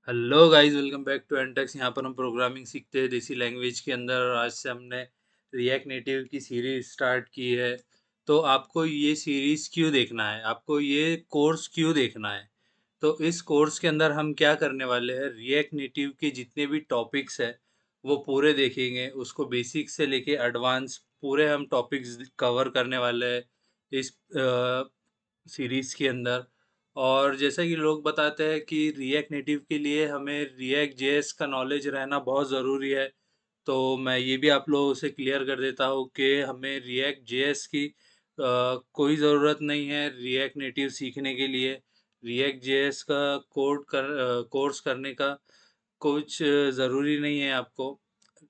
Hello guys, welcome back to Entex. यहाँ पर हम प्रोग्रामिंग सीखते हैं देसी लैंग्वेज के अंदर। और आज से हमने रिएक्ट नेटिव की सीरीज स्टार्ट की है। तो आपको ये सीरीज क्यों देखना है, आपको ये कोर्स क्यों देखना है? तो इस कोर्स के अंदर हम क्या करने वाले हैं, रिएक्ट नेटिव के जितने भी टॉपिक्स है वो पूरे देखेंगे। उसको बेसिक से लेके एडवांस पूरे हम टॉपिक्स कवर करने वाले हैं इस सीरीज के अंदर। और जैसा कि लोग बताते हैं कि रिएक्ट नेटिव के लिए हमें रिएक्ट जेएस का नॉलेज रहना बहुत ज़रूरी है। तो मैं ये भी आप लोगों से क्लियर कर देता हूँ कि हमें रिएक्ट जेएस की कोई ज़रूरत नहीं है रिएक्ट नेटिव सीखने के लिए। रिएक्ट जेएस का कोर्स करने का कुछ ज़रूरी नहीं है आपको।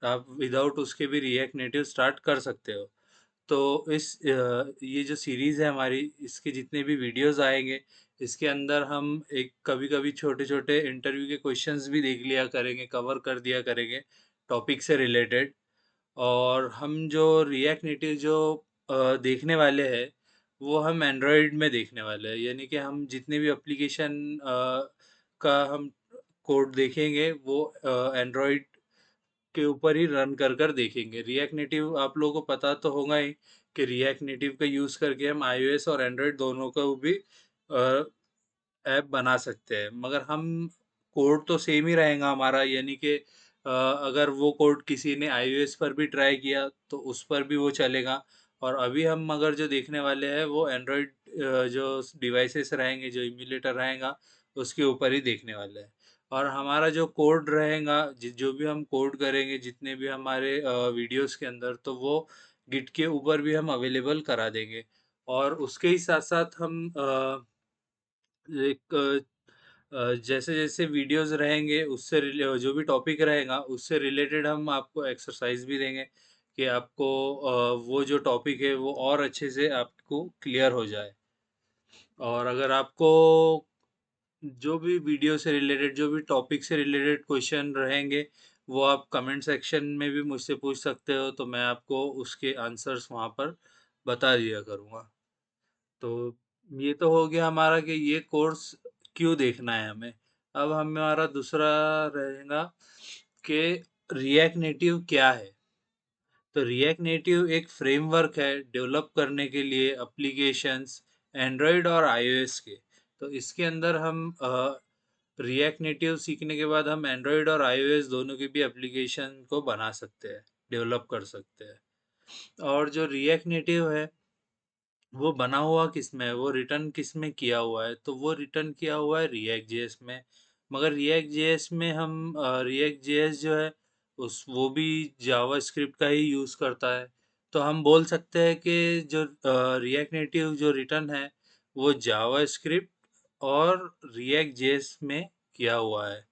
आप विदाउट उसके भी रिएक्ट नेटिव स्टार्ट कर सकते हो। तो ये जो सीरीज़ है हमारी, इसके जितने भी वीडियोस आएंगे, इसके अंदर हम एक कभी कभी छोटे छोटे इंटरव्यू के क्वेश्चंस भी देख लिया करेंगे, कवर कर दिया करेंगे टॉपिक से रिलेटेड। और हम जो रिएक्ट नेटिव जो देखने वाले हैं वो हम एंड्रॉयड में देखने वाले हैं। यानी कि हम जितने भी एप्लीकेशन का हम कोड देखेंगे वो एंड्रॉयड के ऊपर ही रन कर कर देखेंगे। रिएक्ट नेटिव आप लोगों को पता तो होगा ही कि रिएक्ट नेटिव का यूज़ करके हम iOS और एंड्रॉयड दोनों का भी ऐप बना सकते हैं। मगर हम कोड तो सेम ही रहेगा हमारा, यानी कि अगर वो कोड किसी ने iOS पर भी ट्राई किया तो उस पर भी वो चलेगा। और अभी हम अगर जो देखने वाले हैं वो एंड्रॉयड जो डिवाइसेस रहेंगे, जो इम्यूलेटर रहेगा, उसके ऊपर ही देखने वाले हैं। और हमारा जो कोड रहेगा, जो भी हम कोड करेंगे जितने भी हमारे वीडियोस के अंदर, तो वो गिट के ऊपर भी हम अवेलेबल करा देंगे। और उसके ही साथ साथ हम एक जैसे जैसे वीडियोस रहेंगे उससे जो भी टॉपिक रहेगा उससे रिलेटेड हम आपको एक्सरसाइज भी देंगे कि आपको वो जो टॉपिक है वो और अच्छे से आपको क्लियर हो जाए। और अगर आपको जो भी वीडियो से रिलेटेड, जो भी टॉपिक से रिलेटेड क्वेश्चन रहेंगे, वो आप कमेंट सेक्शन में भी मुझसे पूछ सकते हो, तो मैं आपको उसके आंसर्स वहाँ पर बता दिया करूँगा। तो ये तो हो गया हमारा कि ये कोर्स क्यों देखना है हमें। अब हमारा दूसरा रहेगा कि रिएक्ट नेटिव क्या है। तो रिएक्ट नेटिव एक फ्रेमवर्क है डेवलप करने के लिए एप्लीकेशंस एंड्रॉयड और आईओएस के। तो इसके अंदर हम रिएक्ट नेटिव सीखने के बाद हम एंड्रॉयड और आईओएस दोनों की भी एप्लीकेशन को बना सकते हैं, डेवलप कर सकते हैं। और जो रिएक्ट नेटिव है वो बना हुआ किस में है, वो रिटर्न किस में किया हुआ है, तो वो रिटर्न किया हुआ है रिएक्ट जेएस में। मगर रिएक्ट जेएस में हम रिएक्ट जेएस जो है उस वो भी जावा स्क्रिप्ट का ही यूज़ करता है। तो हम बोल सकते हैं कि जो रिएक्ट नेटिव जो रिटर्न है वो जावा स्क्रिप्ट और रिएक्ट जेएस में किया हुआ है।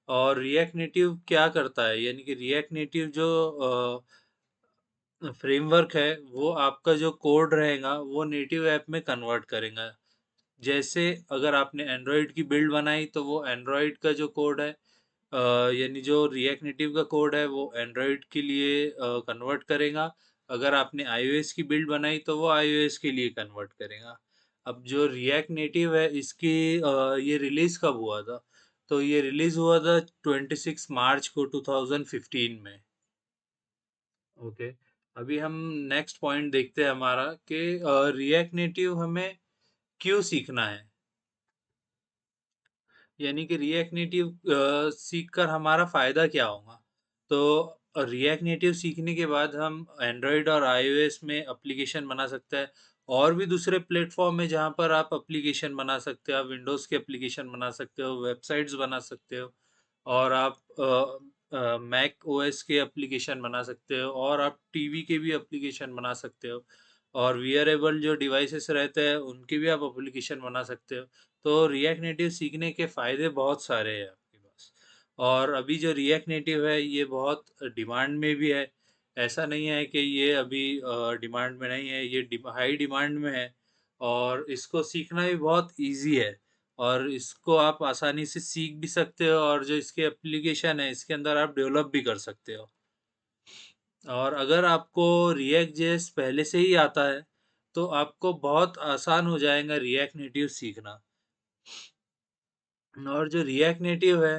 और रिएक्ट नेटिव क्या करता है, यानी कि रिएक्ट नेटिव जो फ्रेमवर्क है वो आपका जो कोड रहेगा वो नेटिव ऐप में कन्वर्ट करेगा। जैसे अगर आपने एंड्रॉयड की बिल्ड बनाई तो वो एंड्रॉयड का जो कोड है, यानी जो रिएक्ट नेटिव का कोड है वो एंड्रॉयड के लिए कन्वर्ट करेगा। अगर आपने iOS की बिल्ड बनाई तो वो iOS के लिए कन्वर्ट करेगा। अब जो रिएक्ट नेटिव है इसकी ये रिलीज कब हुआ था? तो ये रिलीज हुआ था 26 मार्च को 2015 में। ओके। अभी हम नेक्स्ट पॉइंट देखते हैं हमारा कि रिएक्ट नेटिव हमें क्यों सीखना है। यानी कि रिएक्ट नेटिव सीख कर हमारा फ़ायदा क्या होगा। तो रिएक्ट नेटिव सीखने के बाद हम एंड्रॉयड और आईओएस में एप्लीकेशन बना सकते हैं। और भी दूसरे प्लेटफॉर्म है जहाँ पर आप एप्लीकेशन बना सकते हो। आप विंडोज़ के एप्लीकेशन बना सकते हो, वेबसाइट्स बना सकते हो, और आप मैक ओएस के एप्लीकेशन बना सकते हो, और आप टीवी के भी एप्लीकेशन बना सकते हो, और वियरेबल जो डिवाइसेस रहते हैं उनकी भी आप एप्लीकेशन बना सकते हो। तो रिएक्ट नेटिव सीखने के फ़ायदे बहुत सारे हैं आपके पास। और अभी जो रिएक्ट नेटिव है ये बहुत डिमांड में भी है। ऐसा नहीं है कि ये अभी डिमांड में नहीं है, ये हाई डिमांड में है। और इसको सीखना भी बहुत इजी है। और इसको आप आसानी से सीख भी सकते हो, और जो इसके एप्लीकेशन है इसके अंदर आप डेवलप भी कर सकते हो। और अगर आपको रिएक्ट जेएस पहले से ही आता है तो आपको बहुत आसान हो जाएगा रिएक्ट नेटिव सीखना। और जो रिएक्ट नेटिव है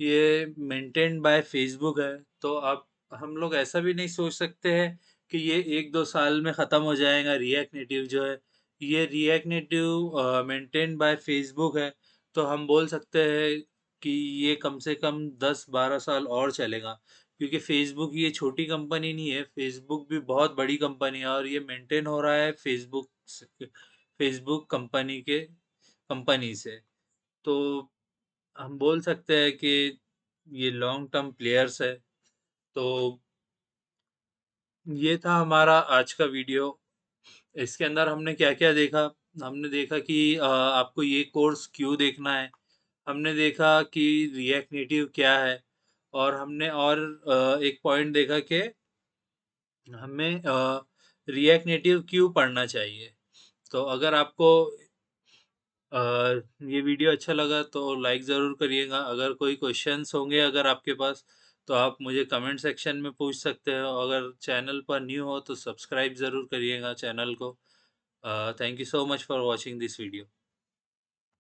ये मेंटेन्ड बाय फेसबुक है, तो आप हम लोग ऐसा भी नहीं सोच सकते हैं कि ये 1-2 साल में ख़त्म हो जाएगा रिएक्ट नेटिव जो है। ये react native maintained by Facebook है, तो हम बोल सकते हैं कि ये कम से कम 10-12 साल और चलेगा। क्योंकि फेसबुक ये छोटी कंपनी नहीं है, फेसबुक भी बहुत बड़ी कंपनी है और ये मेंटेन हो रहा है फेसबुक कंपनी से। तो हम बोल सकते हैं कि ये लॉन्ग टर्म प्लेयर्स है। तो ये था हमारा आज का वीडियो। इसके अंदर हमने क्या-क्या देखा? हमने देखा कि आपको ये कोर्स क्यों देखना है। हमने देखा कि रिएक्ट नेटिव क्या है और हमने और एक पॉइंट देखा कि हमें रिएक्ट नेटिव क्यों पढ़ना चाहिए। तो अगर आपको अ, ये वीडियो अच्छा लगा तो लाइक ज़रूर करिएगा। अगर कोई क्वेश्चंस होंगे अगर आपके पास, तो आप मुझे कमेंट सेक्शन में पूछ सकते हो। अगर चैनल पर न्यू हो तो सब्सक्राइब ज़रूर करिएगा चैनल को। Thank you so much for watching this video.